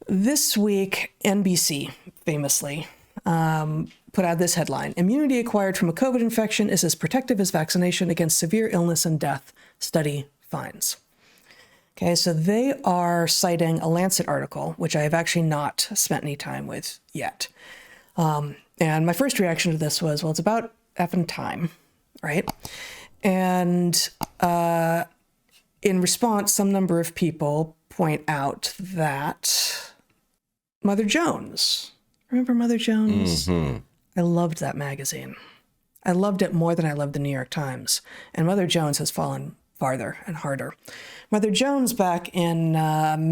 This week, NBC famously put out this headline: immunity acquired from a COVID infection is as protective as vaccination against severe illness and death, study finds. Okay, so they are citing a Lancet article, which I have actually not spent any time with yet. And my first reaction to this was, well, it's about effing time, right? And in response, some number of people point out that Mother Jones, remember Mother Jones? Mm-hmm. I loved that magazine. I loved it more than I loved the New York Times. And Mother Jones has fallen farther and harder. Mother Jones, back in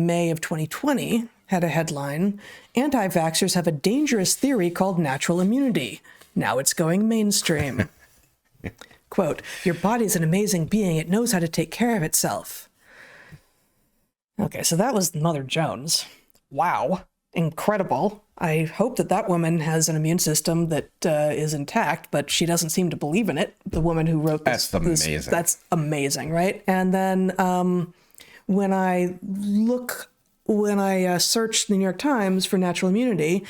May of 2020, had a headline: anti-vaxxers have a dangerous theory called natural immunity. Now it's going mainstream. Quote, your body's an amazing being. It knows how to take care of itself. Okay, so that was Mother Jones. Wow. Incredible. I hope that that woman has an immune system that is intact, but she doesn't seem to believe in it. The woman who wrote this. That's amazing. That's amazing, right? And then when I search the New York Times for natural immunity,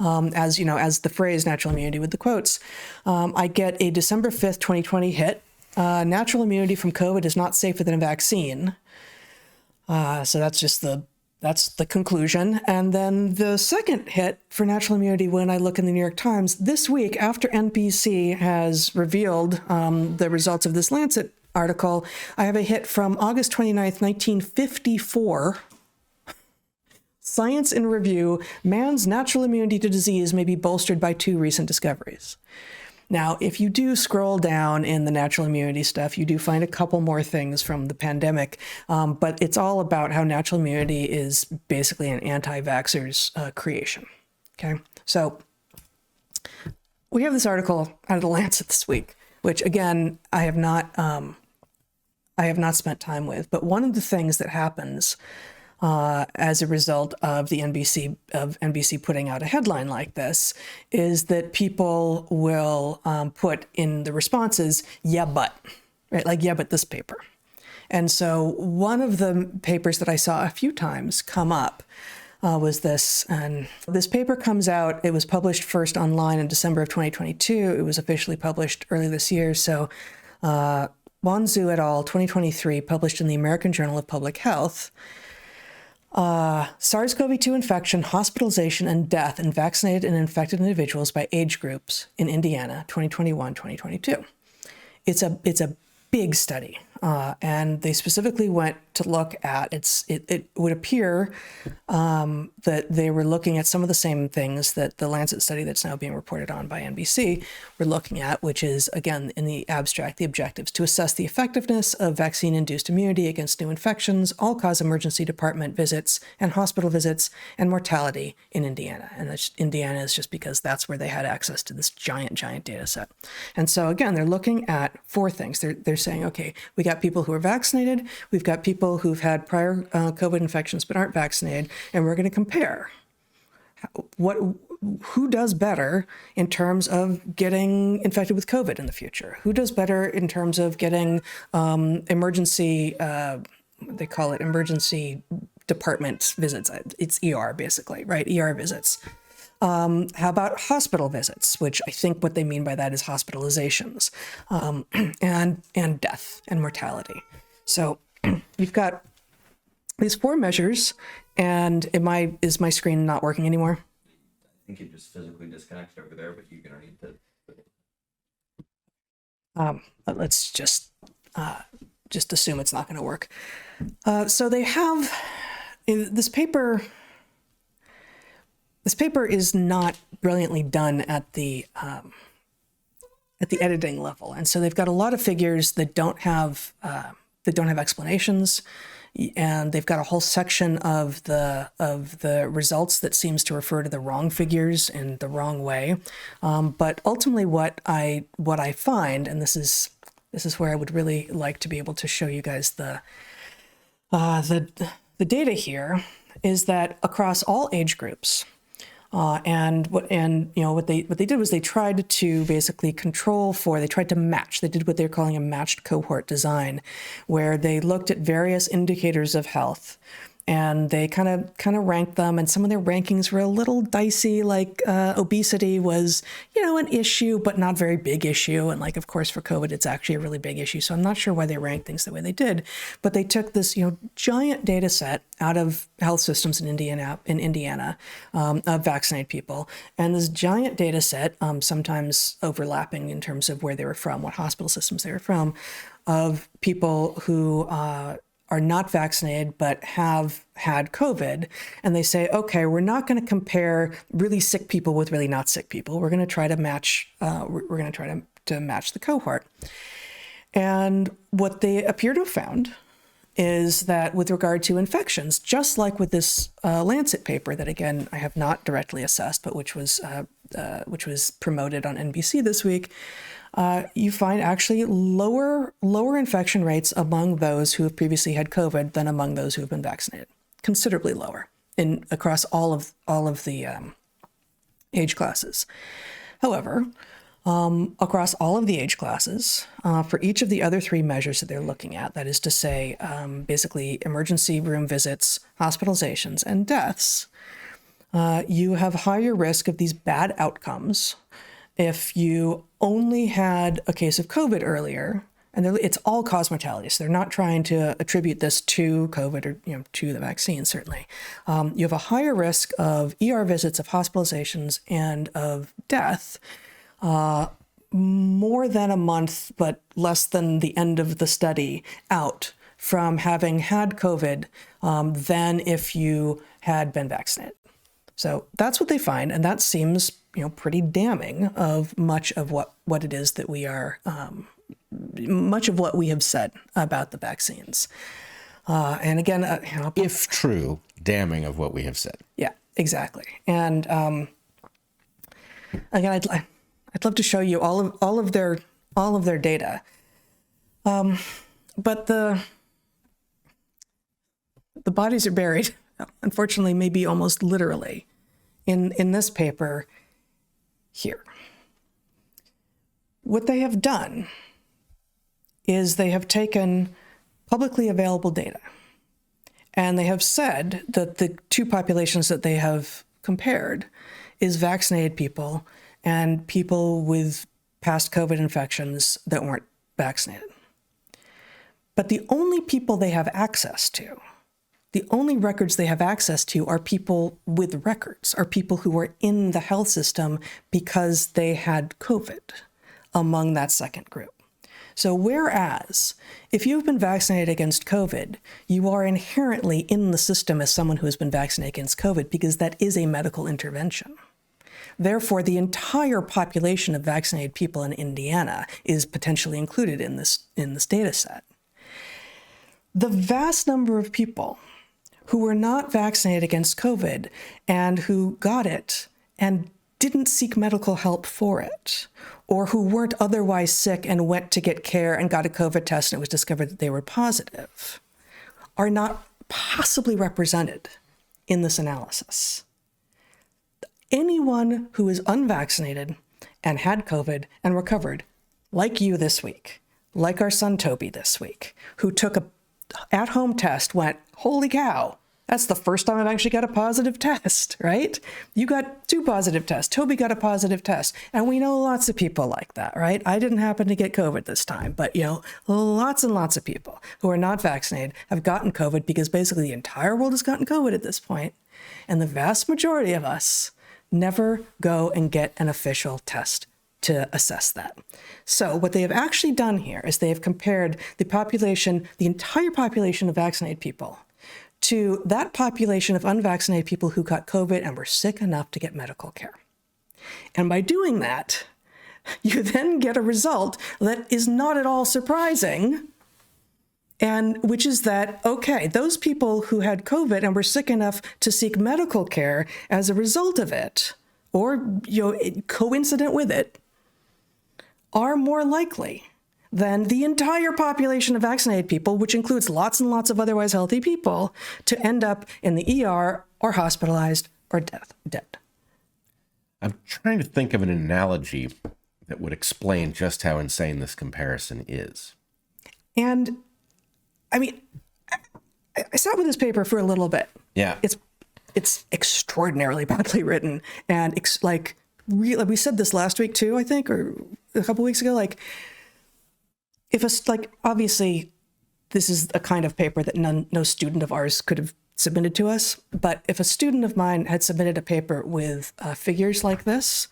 as the phrase natural immunity with the quotes, I get a December 5th, 2020 hit. Natural immunity from COVID is not safer than a vaccine. So that's the conclusion. And then the second hit for natural immunity, when I look in the New York Times this week, after NBC has revealed the results of this Lancet article, I have a hit from August 29th, 1954. Science in Review, man's natural immunity to disease may be bolstered by two recent discoveries. Now, if you do scroll down in the natural immunity stuff, you do find a couple more things from the pandemic, but it's all about how natural immunity is basically an anti-vaxxer's creation. Okay, so we have this article out of the Lancet this week, which again I have not spent time with. But one of the things that happens as a result of the NBC putting out a headline like this is that people will put in the responses, yeah, but, right? Like, yeah, but this paper. And so one of the papers that I saw a few times come up was this. And this paper comes out, it was published first online in December of 2022. It was officially published early this year. So Wanzhou et al. 2023, published in the American Journal of Public Health. SARS-CoV-2 infection, hospitalization, and death in vaccinated and infected individuals by age groups in Indiana, 2021-2022. It's a big study, and they specifically went to look at it would appear that they were looking at some of the same things that the Lancet study that's now being reported on by NBC were looking at, which is, again, in the abstract, the objectives: to assess the effectiveness of vaccine-induced immunity against new infections, all-cause emergency department visits and hospital visits, and mortality in Indiana. And Indiana is just because that's where they had access to this giant data set. And so, again, they're looking at four things. They're saying, okay, we got people who are vaccinated, we've got people who've had prior COVID infections but aren't vaccinated, and we're going to compare who does better in terms of getting infected with COVID in the future, who does better in terms of getting emergency, they call it emergency department visits. It's ER basically, right? ER visits. How about hospital visits, which I think what they mean by that is hospitalizations, and death and mortality. So we've got these four measures, and is my screen not working anymore? I think it just physically disconnected over there, but you can already But let's just assume it's not going to work. So they have this paper. This paper is not brilliantly done at the editing level, and so they've got a lot of figures that don't have explanations, and they've got a whole section of the results that seems to refer to the wrong figures in the wrong way. But ultimately, what I find, and this is where I would really like to be able to show you guys the data here, is that across all age groups. What they did was they tried to basically they tried to match. They did what they're calling a matched cohort design, where they looked at various indicators of health and they kind of ranked them, and some of their rankings were a little dicey. Like obesity was, an issue, but not very big issue. And like, of course, for COVID, it's actually a really big issue. So I'm not sure why they ranked things the way they did, but they took this, giant data set out of health systems in Indiana, of vaccinated people, and this giant data set, sometimes overlapping in terms of where they were from, what hospital systems they were from, of people who are not vaccinated but have had COVID, and they say, okay, we're not going to compare really sick people with really not sick people. We're going to try to match. We're going to try to match the cohort. And what they appear to have found is that with regard to infections, just like with this Lancet paper that, again, I have not directly assessed, but which was promoted on NBC this week, you find actually lower infection rates among those who have previously had COVID than among those who have been vaccinated, considerably lower across all of the age classes. However, across all of the age classes, for each of the other three measures that they're looking at, that is to say, basically emergency room visits, hospitalizations, and deaths, you have higher risk of these bad outcomes if you only had a case of COVID earlier, and it's all-cause mortality, so they're not trying to attribute this to COVID or to the vaccine, certainly. You have a higher risk of ER visits, of hospitalizations, and of death, more than a month, but less than the end of the study out from having had COVID than if you had been vaccinated. So that's what they find, and that seems pretty damning of much of what it is that we are, much of what we have said about the vaccines. And again, if true, damning of what we have said. Yeah, exactly. And again, I'd love to show you all of their data, but the bodies are buried, unfortunately, maybe almost literally, in this paper here. What they have done is they have taken publicly available data, and they have said that the two populations that they have compared is vaccinated people and people with past COVID infections that weren't vaccinated. But the only people they have access to, the only records they have access to, are people with records, are people who are in the health system because they had COVID among that second group. So whereas if you've been vaccinated against COVID, you are inherently in the system as someone who has been vaccinated against COVID because that is a medical intervention. Therefore, the entire population of vaccinated people in Indiana is potentially included in this data set. The vast number of people who were not vaccinated against COVID and who got it and didn't seek medical help for it, or who weren't otherwise sick and went to get care and got a COVID test and it was discovered that they were positive, are not possibly represented in this analysis. Anyone who is unvaccinated and had COVID and recovered, like you this week, like our son Toby this week, who took a at-home test, went, holy cow, that's the first time I've actually got a positive test, right? You got 2 positive tests. Toby got a positive test. And we know lots of people like that, right? I didn't happen to get COVID this time, but lots and lots of people who are not vaccinated have gotten COVID because basically the entire world has gotten COVID at this point. And the vast majority of us never go and get an official test to assess that. So what they have actually done here is they have compared the population, the entire population of vaccinated people, to that population of unvaccinated people who got COVID and were sick enough to get medical care. And by doing that, you then get a result that is not at all surprising, and which is that, okay, those people who had COVID and were sick enough to seek medical care as a result of it, or coincident with it, are more likely than the entire population of vaccinated people, which includes lots and lots of otherwise healthy people, to end up in the ER or hospitalized or dead. I'm trying to think of an analogy that would explain just how insane this comparison is. And I mean, I sat with this paper for a little bit. Yeah. It's extraordinarily badly written, and we said this last week too, I think, or a couple weeks ago. Like, obviously, this is a kind of paper that no student of ours could have submitted to us. But if a student of mine had submitted a paper with figures like this,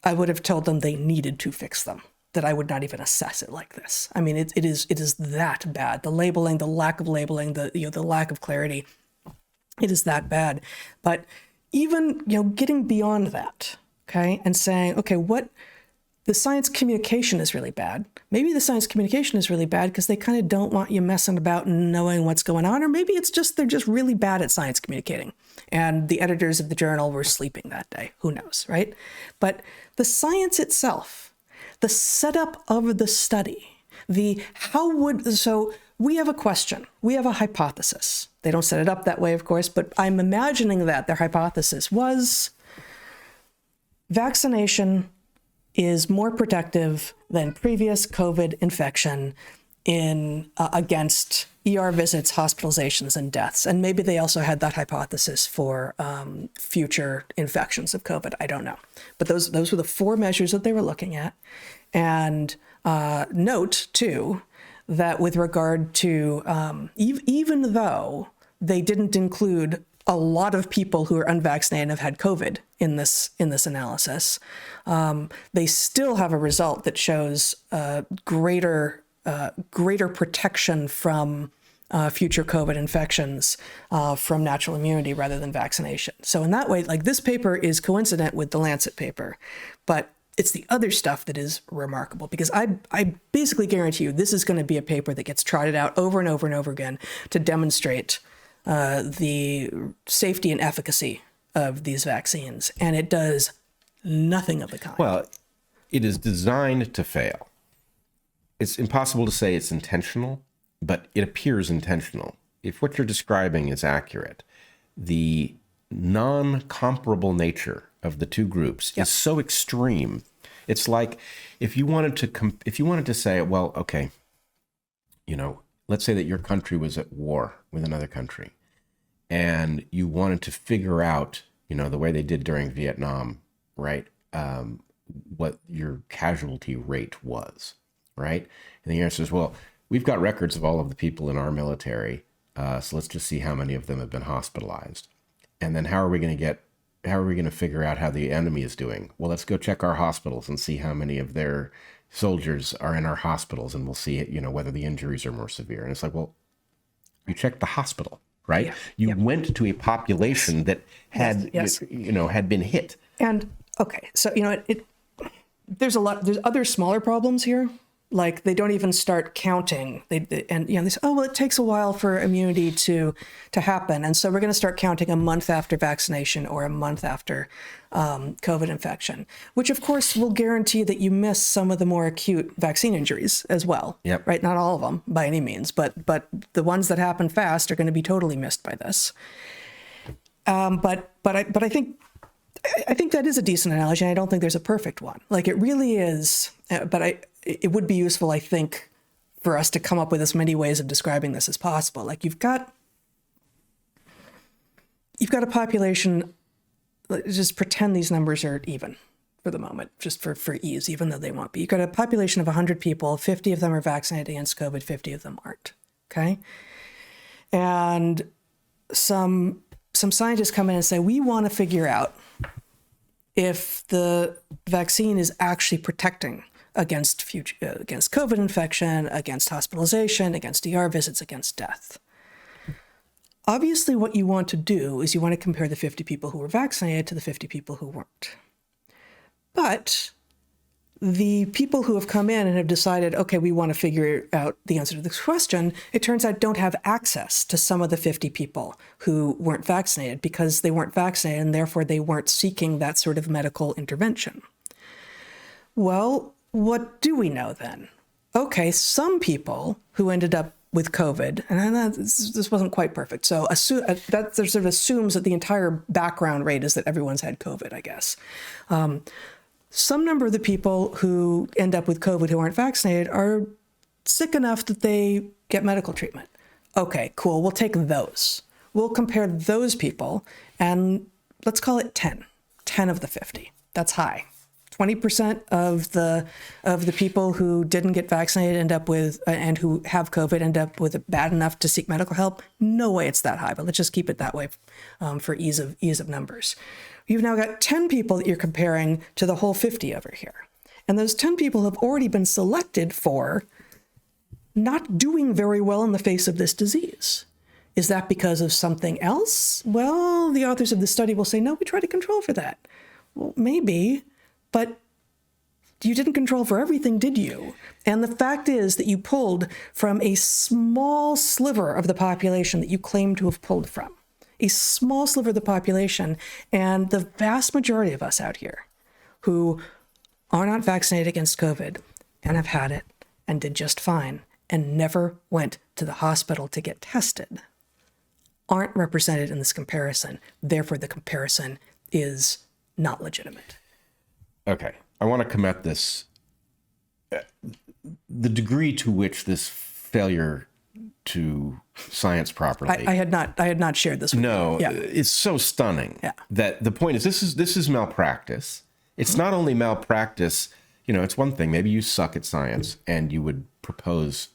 I would have told them they needed to fix them, that I would not even assess it like this. I mean, it is that bad. The labeling, the lack of labeling, the lack of clarity, it is that bad. But even, getting beyond that, okay, and saying, okay, the science communication is really bad. Maybe the science communication is really bad because they kind of don't want you messing about and knowing what's going on. Or maybe it's just they're just really bad at science communicating. And the editors of the journal were sleeping that day. Who knows, right? But the science itself, the setup of the study, so we have a question. We have a hypothesis. They don't set it up that way, of course, but I'm imagining that their hypothesis was vaccination is more protective than previous COVID infection against ER visits, hospitalizations, and deaths. And maybe they also had that hypothesis for future infections of COVID. I don't know. But those were the 4 measures that they were looking at. And note, too, that with regard to, even though they didn't include a lot of people who are unvaccinated and have had COVID in this analysis, they still have a result that shows greater protection from future COVID infections from natural immunity rather than vaccination. So in that way, like, this paper is coincident with the Lancet paper, but it's the other stuff that is remarkable, because I basically guarantee you this is going to be a paper that gets trotted out over and over and over again to demonstrate the safety and efficacy of these vaccines, and it does nothing of the kind. Well, it is designed to fail. It's impossible to say it's intentional, but it appears intentional. If what you're describing is accurate, the non-comparable nature of the two groups is so extreme. It's like if you wanted to say, well, okay, let's say that your country was at war with another country, and you wanted to figure out, the way they did during Vietnam, right? What your casualty rate was, right? And the answer is, well, we've got records of all of the people in our military, so let's just see how many of them have been hospitalized. And then how are we going to figure out how the enemy is doing? Well, let's go check our hospitals and see how many of their soldiers are in our hospitals, and we'll see, whether the injuries are more severe. And it's like, well, you checked the hospital, right? You went to a population that had, had been hit. And okay, so there's other smaller problems here. Like, they don't even start counting. They say, oh, well, it takes a while for immunity to happen, and so we're going to start counting a month after vaccination or a month after COVID infection, which of course will guarantee that you miss some of the more acute vaccine injuries as well. Yep. Right? Not all of them by any means, but the ones that happen fast are going to be totally missed by this. But I think that is a decent analogy, and I don't think there's a perfect one. Like, it really is, but it would be useful, I think, for us to come up with as many ways of describing this as possible. Like, you've got a population, just pretend these numbers are even for the moment, just for ease, even though they won't be. You've got a population of 100 people, 50 of them are vaccinated against COVID, 50 of them aren't, okay? And some scientists come in and say, we want to figure out if the vaccine is actually protecting against COVID infection, against hospitalization, against ER visits, against death. Obviously, what you want to do is you want to compare the 50 people who were vaccinated to the 50 people who weren't. But the people who have come in and have decided, okay, we want to figure out the answer to this question, it turns out don't have access to some of the 50 people who weren't vaccinated because they weren't vaccinated, and therefore they weren't seeking that sort of medical intervention. Well, what do we know then? Okay, some people who ended up with COVID, and this wasn't quite perfect, so that sort of assumes that the entire background rate is that everyone's had COVID, I guess. Some number of the people who end up with COVID who aren't vaccinated are sick enough that they get medical treatment. Okay, cool. We'll take those. We'll compare those people and let's call it 10. 10 of the 50. That's high. 20% of the people who didn't get vaccinated end up with, and who have COVID end up with it bad enough to seek medical help. No way it's that high, but let's just keep it that way for ease of numbers. You've now got 10 people that you're comparing to the whole 50 over here. And those 10 people have already been selected for not doing very well in the face of this disease. Is that because of something else? Well, the authors of the study will say, no, we try to control for that. Well, maybe, but you didn't control for everything, did you? And the fact is that you pulled from a small sliver of the population that you claim to have pulled from. A small sliver of the population, and the vast majority of us out here who are not vaccinated against COVID and have had it and did just fine and never went to the hospital to get tested aren't represented in this comparison. Therefore, the comparison is not legitimate. Okay. I want to come at this. The degree to which this failure to science properly. I had not shared this with you. Yeah. It's so stunning. Yeah. That the point is this is malpractice. It's not only malpractice, it's one thing. Maybe you suck at science and you would propose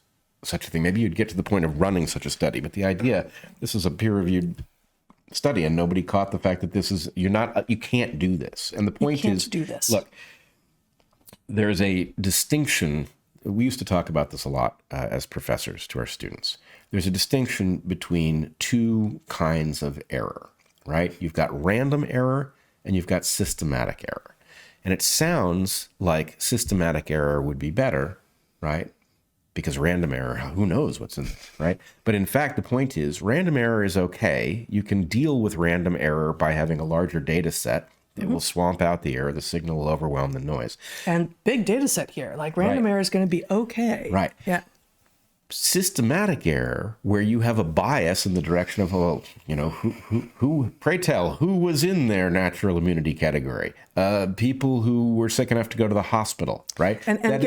such a thing. Maybe you'd get to the point of running such a study. But the idea, this is a peer-reviewed study and nobody caught the fact that you can't do this. And the point is, do this. Look, there's a distinction. We used to talk about this a lot as professors to our students. There's a distinction between two kinds of error, right? You've got random error and you've got systematic error. And it sounds like systematic error would be better, right? Because random error, who knows what's in there, right? But in fact, the point is random error is okay. You can deal with random error by having a larger data set. It will swamp out the error. The signal will overwhelm the noise. And big data set here. Like random error is going to be okay. Right. Yeah. Systematic error, where you have a bias in the direction of, who, pray tell, who was in their natural immunity category? People who were sick enough to go to the hospital, right? And let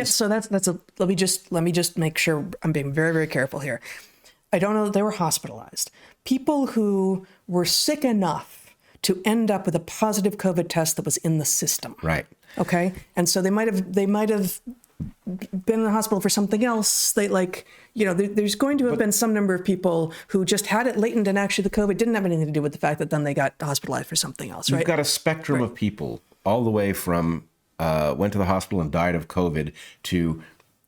me just make sure I'm being very, very careful here. I don't know that they were hospitalized. People who were sick enough to end up with a positive COVID test that was in the system. Right. Okay. And so they might have been in the hospital for something else. There's going to have been some number of people who just had it latent and actually the COVID didn't have anything to do with the fact that then they got hospitalized for something else, right? You've got a spectrum of people all the way from went to the hospital and died of COVID to,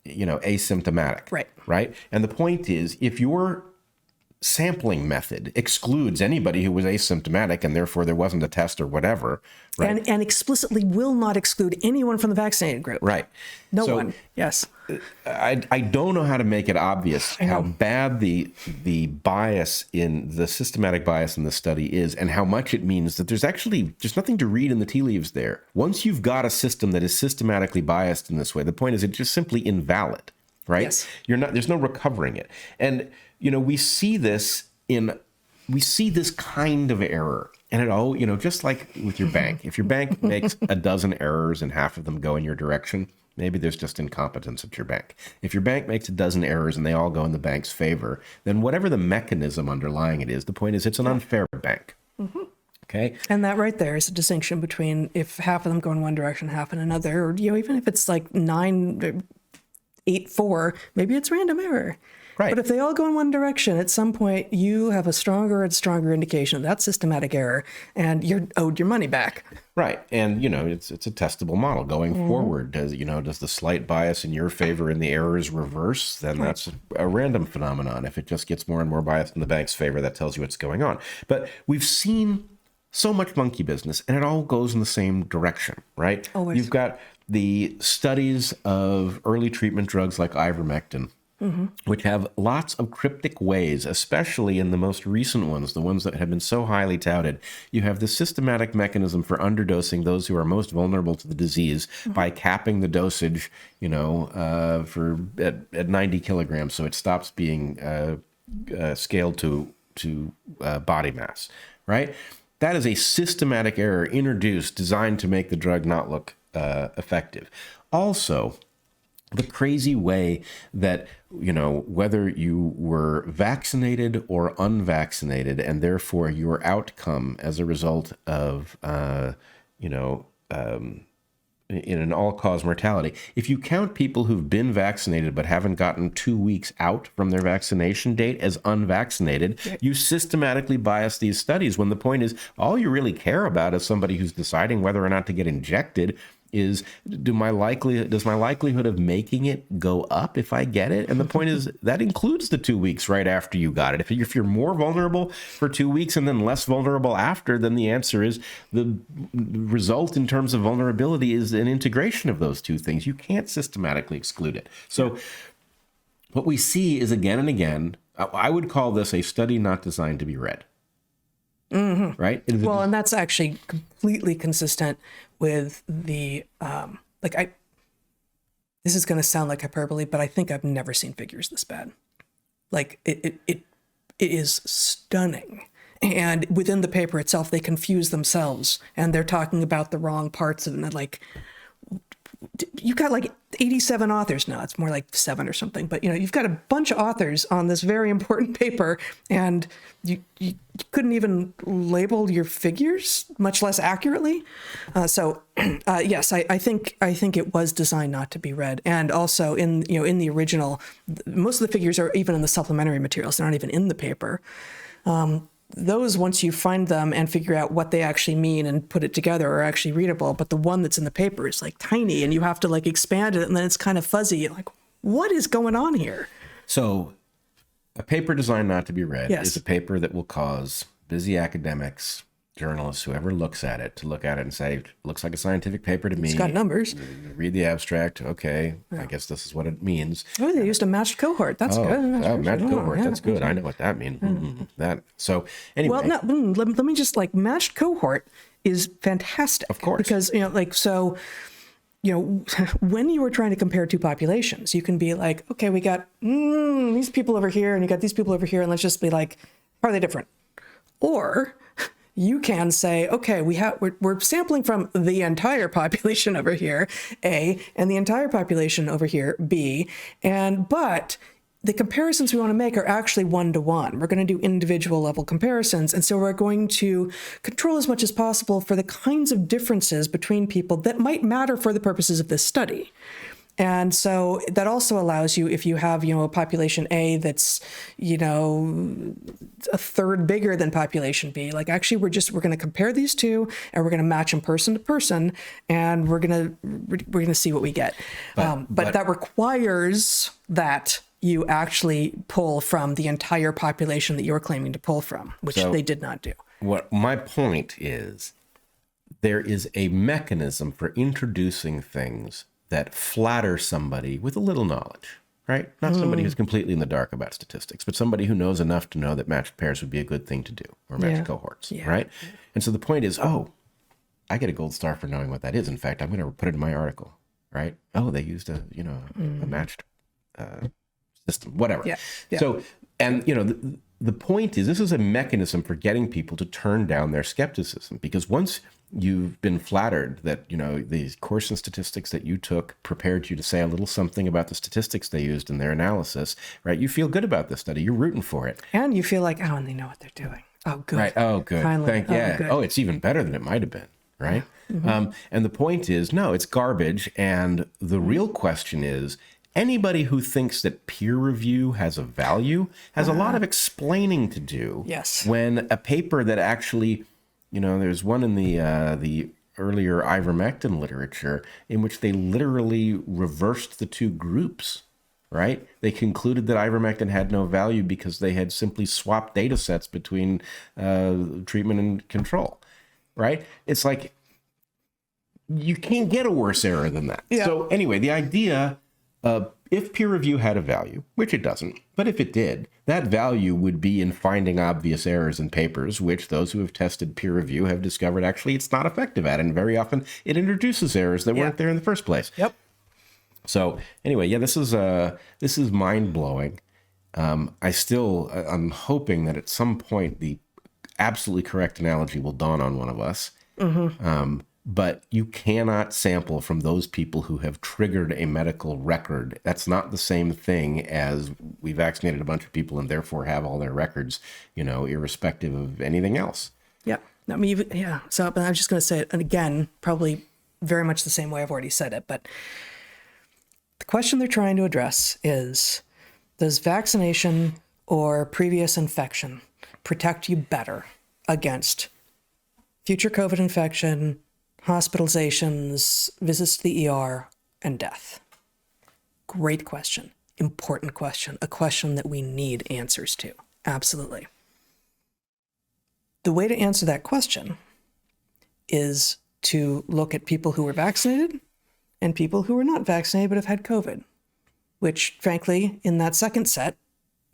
asymptomatic. Right. Right. And the point is, if your sampling method excludes anybody who was asymptomatic and therefore there wasn't a test or whatever, right? And explicitly will not exclude anyone from the vaccinated group. Right. No one. Yes. I don't know how to make it obvious how bad the bias in the systematic bias in the study is and how much it means that there's nothing to read in the tea leaves there. Once you've got a system that is systematically biased in this way, the point is it's just simply invalid, right? Yes. There's no recovering it. And we see this kind of error. And it all, just like with your bank, if your bank makes a dozen errors and half of them go in your direction, maybe there's just incompetence at your bank. If your bank makes a dozen errors and they all go in the bank's favor, then whatever the mechanism underlying it is, the point is it's an unfair bank. Mm-hmm. Okay. And that right there is a distinction between if half of them go in one direction, half in another, or, even if it's like 9, 8, 4, maybe it's random error. Right. But if they all go in one direction, at some point you have a stronger and stronger indication of that systematic error, and you're owed your money back. Right, and it's a testable model going forward. Does the slight bias in your favor and the errors reverse? Then that's a random phenomenon. If it just gets more and more biased in the bank's favor, that tells you what's going on. But we've seen so much monkey business, and it all goes in the same direction, right? Always. You've got the studies of early treatment drugs like ivermectin. Mm-hmm. Which have lots of cryptic ways, especially in the most recent ones, the ones that have been so highly touted. You have the systematic mechanism for underdosing those who are most vulnerable to the disease by capping the dosage, at 90 kilograms, so it stops being scaled to body mass, right? That is a systematic error introduced, designed to make the drug not look effective. Also, the crazy way that, whether you were vaccinated or unvaccinated, and therefore your outcome as a result of, in an all-cause mortality. If you count people who've been vaccinated but haven't gotten 2 weeks out from their vaccination date as unvaccinated, you systematically bias these studies, when the point is all you really care about as somebody who's deciding whether or not to get injected is, does my likelihood of making it go up if I get it? And the point is that includes the 2 weeks right after you got it. If you're more vulnerable for 2 weeks and then less vulnerable after, then the answer is the result in terms of vulnerability is an integration of those two things. You can't systematically exclude it. So what we see is again and again, I would call this a study not designed to be read. Mm-hmm. Right? Well, and that's actually completely consistent with the, this is going to sound like hyperbole, but I think I've never seen figures this bad. Like it is stunning. And within the paper itself, they confuse themselves and they're talking about the wrong parts of it. And like, you've got like 87 authors now. It's more like 7 or something, but you've got a bunch of authors on this very important paper, and you couldn't even label your figures, much less accurately. Yes, I think it was designed not to be read. And also in the original, most of the figures are even in the supplementary materials. They're not even in the paper. Those, once you find them and figure out what they actually mean and put it together, are actually readable. But the one that's in the paper is like tiny, and you have to like expand it, and then it's kind of fuzzy. You're like, what is going on here? So a paper designed not to be read Yes. is a paper that will cause busy academics, journalists, whoever looks at it, to look at it and say, looks like a scientific paper to me. It's got numbers. Read the abstract. Okay, I guess this is what it means. Oh, they used a matched cohort. That's good. Matched cohort. That's good. I know what that means. So anyway. Well, no, let me just matched cohort is fantastic. Of course. Because, when you were trying to compare two populations, you can be like, okay, we got these people over here and you got these people over here, and let's just be like, are they different? Or you can say, okay, we're sampling from the entire population over here, A, and the entire population over here, B, but the comparisons we want to make are actually one-to-one. We're going to do individual level comparisons. And so we're going to control as much as possible for the kinds of differences between people that might matter for the purposes of this study. And so that also allows you, if you have, a population A that's, a third bigger than population B, like actually we're going to compare these two and we're going to match them person to person, and we're going to see what we get. But that requires that you actually pull from the entire population that you're claiming to pull from, which they did not do. What my point is, there is a mechanism for introducing things that flatter somebody with a little knowledge, right? Not somebody who's completely in the dark about statistics, but somebody who knows enough to know that matched pairs would be a good thing to do, or matched cohorts, right? And so the point is, I get a gold star for knowing what that is. In fact, I'm going to put it in my article, right? Oh, they used a matched system, whatever. Yeah. So, and the point is, this is a mechanism for getting people to turn down their skepticism, because once you've been flattered that, these course in statistics that you took prepared you to say a little something about the statistics they used in their analysis, right? You feel good about the study. You're rooting for it. And you feel like, and they know what they're doing. Oh, good. Right. Oh, good. Finally. Good. It's even better than it might have been, right? Mm-hmm. And the point is, no, it's garbage. And the real question is, anybody who thinks that peer review has a value has a lot of explaining to do. Yes. When a paper that actually, there's one in the earlier ivermectin literature in which they literally reversed the two groups, right? They concluded that ivermectin had no value because they had simply swapped data sets between treatment and control, right? It's like, you can't get a worse error than that. Yeah. So anyway, the idea, if peer review had a value, which it doesn't, but if it did, that value would be in finding obvious errors in papers, which those who have tested peer review have discovered actually it's not effective at, and very often it introduces errors that weren't there in the first place. Yep. So anyway, this is mind-blowing. I'm hoping that at some point the absolutely correct analogy will dawn on one of us. Mm-hmm. but you cannot sample from those people who have triggered a medical record. That's not the same thing as we vaccinated a bunch of people and therefore have all their records, irrespective of anything else. Yeah. I mean, yeah. So I'm just going to say it, and again, probably very much the same way I've already said it, but the question they're trying to address is, does vaccination or previous infection protect you better against future COVID infection, hospitalizations, visits to the ER, and death? Great question. Important question. A question that we need answers to. Absolutely. The way to answer that question is to look at people who were vaccinated and people who were not vaccinated but have had COVID, which, frankly, in that second set,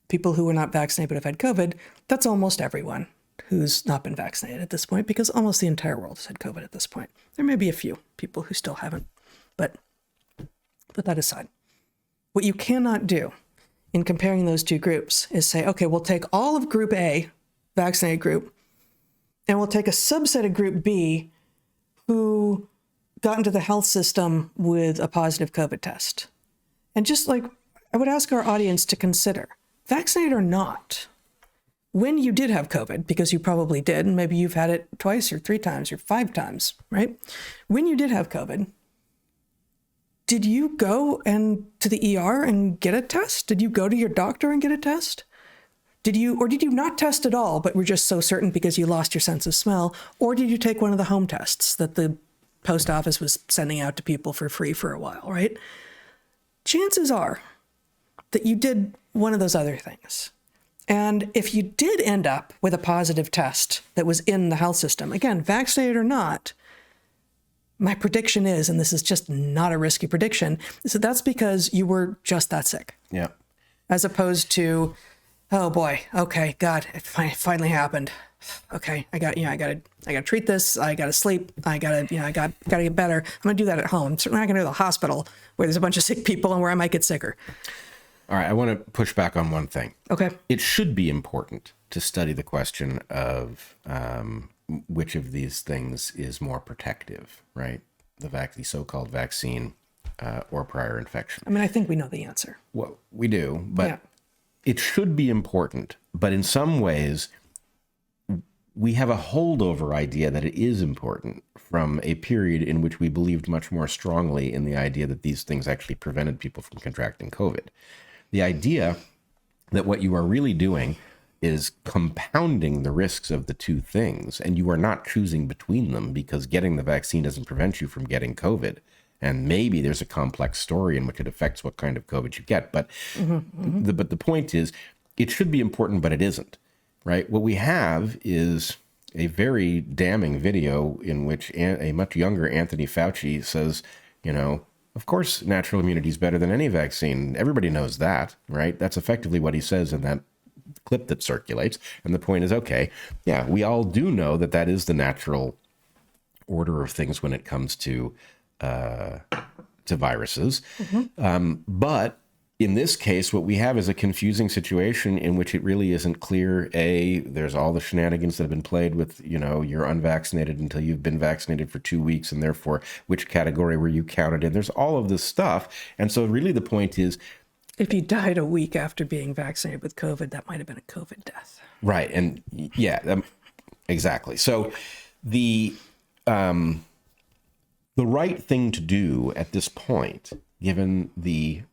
people who were not vaccinated but have had COVID, that's almost everyone who's not been vaccinated at this point, because almost the entire world has had COVID at this point. There may be a few people who still haven't, but put that aside. What you cannot do in comparing those two groups is say, okay, we'll take all of Group A, vaccinated group, and we'll take a subset of Group B who got into the health system with a positive COVID test. And just like, I would ask our audience to consider, vaccinated or not, when you did have COVID, because you probably did, and maybe you've had it twice or 3 times or 5 times, right? When you did have COVID, did you go to the ER and get a test? Did you go to your doctor and get a test? Did you not test at all, but were just so certain because you lost your sense of smell? Or did you take one of the home tests that the post office was sending out to people for free for a while, right? Chances are that you did one of those other things. And if you did end up with a positive test that was in the health system, again, vaccinated or not, my prediction is, and this is just not a risky prediction, is that that's because you were just that sick. Yeah. As opposed to, oh boy, okay, God, it finally happened. Okay, I got to treat this. I got to sleep. I got to get better. I'm going to do that at home. I'm certainly not going to go to the hospital where there's a bunch of sick people and where I might get sicker. All right, I want to push back on one thing. Okay. It should be important to study the question of which of these things is more protective, right? The so-called vaccine or prior infection. I mean, I think we know the answer. Well, we do, but Yeah. It should be important. But in some ways, we have a holdover idea that it is important from a period in which we believed much more strongly in the idea that these things actually prevented people from contracting COVID. The idea that what you are really doing is compounding the risks of the two things, and you are not choosing between them because getting the vaccine doesn't prevent you from getting COVID. And maybe there's a complex story in which it affects what kind of COVID you get. But the point is, it should be important, but it isn't, right? What we have is a very damning video in which a much younger Anthony Fauci says, of course, natural immunity is better than any vaccine. Everybody knows that, right? That's effectively what he says in that clip that circulates. And the point is, okay, yeah, we all do know that that is the natural order of things when it comes to viruses. But in this case, what we have is a confusing situation in which it really isn't clear. There's all the shenanigans that have been played with, you're unvaccinated until you've been vaccinated for 2 weeks, and therefore which category were you counted in? There's all of this stuff. And so really the point is, if you died a week after being vaccinated with COVID, that might have been a COVID death. Right. And yeah, exactly. So the right thing to do at this point, given the,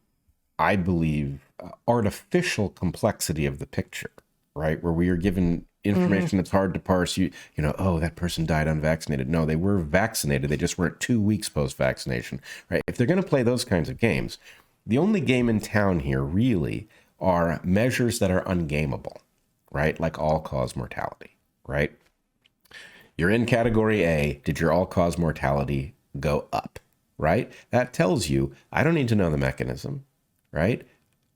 I believe, artificial complexity of the picture, right, where we are given information that's hard to parse, that person died unvaccinated. No, they were vaccinated. They just weren't 2 weeks post-vaccination, right? If they're going to play those kinds of games, the only game in town here really are measures that are ungameable, right? Like all-cause mortality, right? You're in category A. Did your all-cause mortality go up, right? That tells you, I don't need to know the mechanism, right?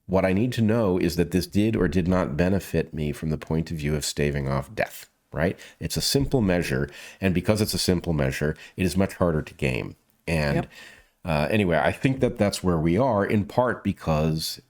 What I need to know is that this did or did not benefit me from the point of view of staving off death, right? It's a simple measure. And because it's a simple measure, it is much harder to game. And anyway, I think that that's where we are, in part because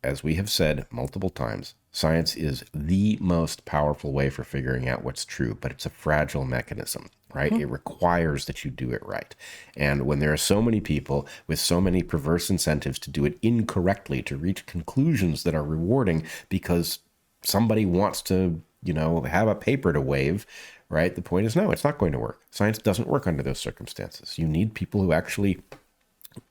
as we have said multiple times, science is the most powerful way for figuring out what's true, but it's a fragile mechanism, right? It requires that you do it right. And when there are so many people with so many perverse incentives to do it incorrectly, to reach conclusions that are rewarding because somebody wants to, have a paper to wave, right? The point is, no, it's not going to work. Science doesn't work under those circumstances. You need people who actually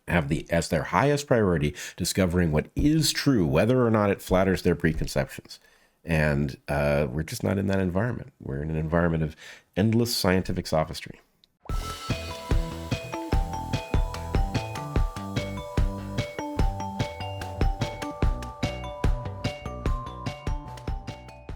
have as their highest priority discovering what is true, whether or not it flatters their preconceptions. And we're just not in that environment. We're in an environment of endless scientific sophistry.